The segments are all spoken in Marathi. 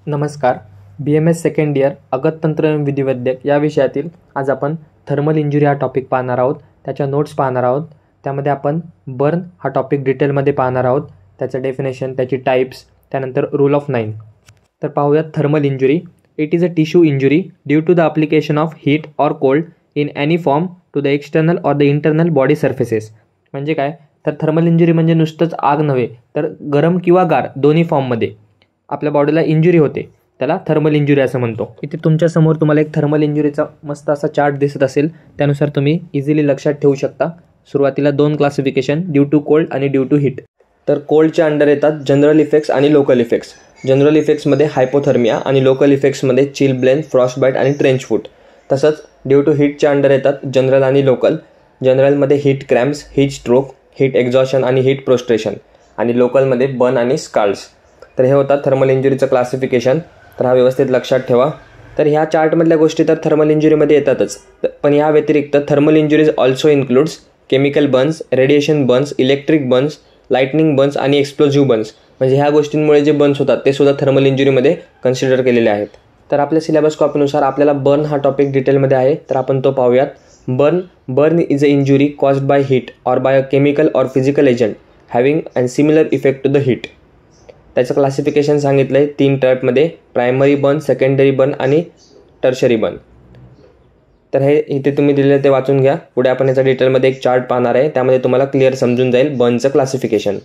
नमस्कार. BMS सेकंड इयर अगततंत्र एवं विधिवैद्यक या विषयातील आज आपण थर्मल इंजुरी हा टॉपिक पाहणार आहोत. त्याच्या नोट्स पाहणार आहोत. त्यामध्ये आपण बर्न हा टॉपिक डिटेलमध्ये पाहणार आहोत. त्याचं डेफिनेशन, त्याची टाइप्स, त्यानंतर रूल ऑफ 9. तर पाहूयात thermal injury. It is a tissue injury due to the application of heat or cold in any form to the external or the internal body surfaces. म्हणजे काय, तर थर्मल इंजुरी म्हणजे नुसतंच आग नव्हे तर गरम किंवा गार दोन्ही फॉर्ममध्ये आपल्या बॉडीला इंजुरी होते, त्याला थर्मल इंजुरी असं म्हणतो. इथे तुमच्यासमोर तुम्हाला एक थर्मल इंजुरीचा मस्त असा चार्ट दिसत असेल, त्यानुसार तुम्ही इझिली लक्षात ठेवू शकता. सुरुवातीला 2 क्लासिफिकेशन, ड्यू टू कोल्ड आणि ड्यू टू हीट. तर कोल्डच्या अंडर येतात जनरल इफेक्ट्स आणि लोकल इफेक्ट्स. जनरल इफेक्ट्समध्ये हायपोथर्मिया आणि लोकल इफेक्ट्समध्ये चिल ब्लेन, फ्रॉस्टबाईट आणि ट्रेंच फूट. तसंच ड्यू टू हीटच्या अंडर येतात जनरल आणि लोकल. जनरलमध्ये heat cramps, heat stroke, heat exhaustion आणि हीट प्रोस्ट्रेशन, आणि लोकलमध्ये बर्न आणि स्कार्स. तर हे होतात थर्मल इंजुरीचं क्लासिफिकेशन. तर हा व्यवस्थित लक्षात ठेवा. तर ह्या चार्टमधल्या गोष्टी तर थर्मल इंजुरीमध्ये येतातच, पण या व्यतिरिक्त thermal injuries also includes chemical Burns, radiation Burns, electric Burns, lightning Burns आणि एक्सप्लोजिव्ह बर्न्स. म्हणजे ह्या गोष्टींमुळे जे बर्न्स होतात ते सुद्धा थर्मल इंजुरीमध्ये कन्सिडर केलेले आहेत. तर आपल्या सिलेबस कॉपीनुसार आपल्याला बर्न हा टॉपिक डिटेलमध्ये आहे, तर आपण तो पाहूयात. Burn is a injury caused by heat or by a chemical or physical agent having and similar effect to the heat. त्याचं क्लासिफिकेशन सांगितलं आहे 3 टाईपमध्ये: प्रायमरी बर्न, सेकंडरी बर्न आणि टर्शरी बर्न. तर हे इथे तुम्ही दिलेलं ते वाचून घ्या. पुढे आपण याचा डिटेलमध्ये एक चार्ट पाहणार आहे, त्यामध्ये तुम्हाला क्लिअर समजून जाईल बर्नचं क्लासिफिकेशन.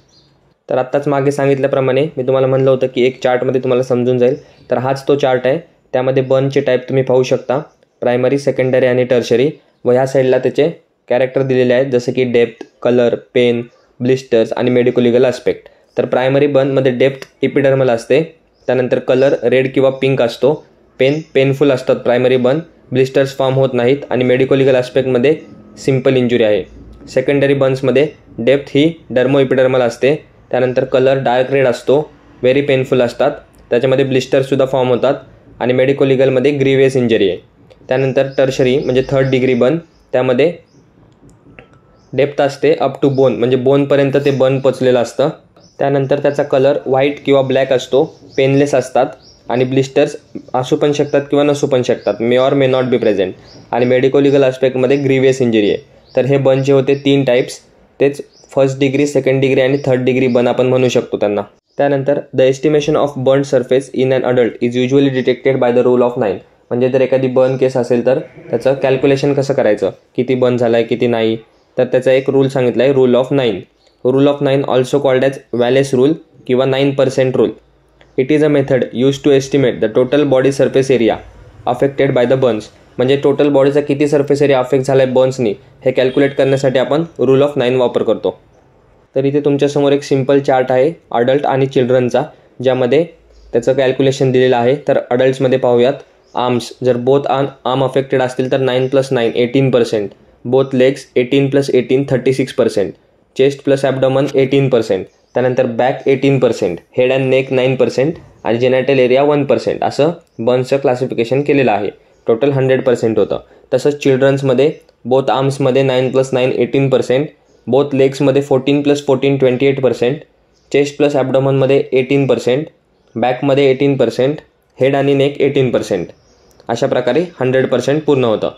तर आत्ताच मागे सांगितल्याप्रमाणे मी तुम्हाला म्हणलं होतं की एक चार्टमध्ये तुम्हाला समजून जाईल, तर हाच तो चार्ट आहे. त्यामध्ये बर्नचे टाईप तुम्ही पाहू शकता: प्रायमरी, सेकंडरी आणि टर्शरी. व ह्या साईडला त्याचे कॅरेक्टर दिलेले आहेत, जसं की डेप्थ, कलर, पेन, ब्लिस्टर्स आणि मेडिकोलिगल आस्पेक्ट. तर प्रायमरी बर्नमध्ये डेप्थ एपिडर्मल असते, त्यानंतर कलर रेड किंवा पिंक असतो, पेनफुल असतात प्रायमरी बर्न, ब्लिस्टर्स फॉर्म होत नाहीत, आणि मेडिकोलिगल आस्पेक्टमध्ये सिम्पल इंजुरी आहे. सेकंडरी बर्न्समध्ये डेप्थ ही डर्मो एपिडर्मल असते, त्यानंतर कलर डार्क रेड असतो, व्हेरी पेनफुल असतात, त्याच्यामध्ये ब्लिस्टर्ससुद्धा फॉर्म होतात, आणि मेडिकोलिगलमध्ये ग्रीवियस इंजरी आहे. त्यानंतर टर्शरी म्हणजे 3rd डिग्री बर्न, त्यामध्ये डेप्थ असते अप टू बोन, म्हणजे बोनपर्यंत ते बर्न पोचलेलं असतं. त्यानंतर त्याचा कलर व्हाईट किंवा ब्लॅक असतो, पेनलेस असतात, आणि ब्लिस्टर्स असू पण शकतात किंवा नसू पण शकतात, may or may not be present, आणि मेडिकोलिगल आस्पेक्टमध्ये ग्रीवियस इंजरी आहे. तर हे बर्नचे होते 3 टाईप्स, तेच 1st डिग्री, 2nd डिग्री आणि 3rd डिग्री बर्न आपण म्हणू शकतो त्यांना. त्यानंतर the estimation of burn surface in an adult is usually detected by the rule of 9. म्हणजे जर एखादी बर्न केस असेल तर त्याचं कॅल्क्युलेशन कसं करायचं, किती बर्न झाला आहे किती नाही, तर त्याचा एक रूल सांगितला आहे, rule of 9. Rule of 9 also called as Wallace rule किंवा 9% rule. It is a method use to estimate the total body surface area affected by the burns. म्हणजे टोटल बॉडीचा किती सरफेस एरिया अफेक्ट झाला आहे बर्न्सनी हे कॅल्क्युलेट करण्यासाठी आपण रूल ऑफ 9 वापर करतो. तर इथे तुमच्यासमोर एक सिम्पल चार्ट आहे अडल्ट आणि चिल्ड्रनचा, ज्यामध्ये त्याचं कॅल्क्युलेशन दिलेलं आहे. तर अडल्ट्समध्ये पाहूयात. आर्म्स, जर बोथ आर्म अफेक्टेड असतील तर 9 + 9 18%, बोथ लेग्स 18 + 18 36%, चेस्ट प्लस ॲबडोमन 18%, त्यानंतर बॅक 18%, हेड अँड नेक 9% आणि जेनायटल एरिया 1%, असं बर्न्सचं क्लासिफिकेशन केलेलं आहे. टोटल 100% होतं. तसंच चिल्ड्रन्समध्ये बोथ आर्म्समध्ये 9 + 9 18%, बोथ लेग्समध्ये 14 + 14 28%, चेस्ट प्लस ॲबडोमनमध्ये 18%, बॅकमध्ये 18%, हेड आणि नेक 18%. अशा प्रकारे 100% पूर्ण होतं.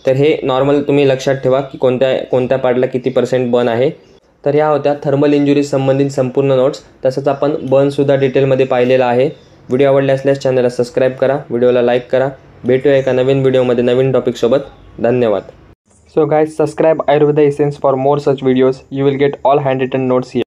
तर हे नॉर्मल तुम्ही लक्षात ठेवा की कोणत्या पार्टला किती % बर्न आहे. तर ह्या होत्या थर्मल इंजुरी संबंधित संपूर्ण नोट्स. तसंच आपण बर्नसुद्धा डिटेलमध्ये पाहिलेला आहे. व्हिडिओ आवडले असल्यास चॅनलला सबस्क्राईब करा, व्हिडिओला लाईक करा. भेटूया एका नवीन व्हिडिओमध्ये नवीन टॉपिकसोबत. धन्यवाद. So guys, subscribe Ayurveda Essence for more such videos. You will get all handwritten notes here.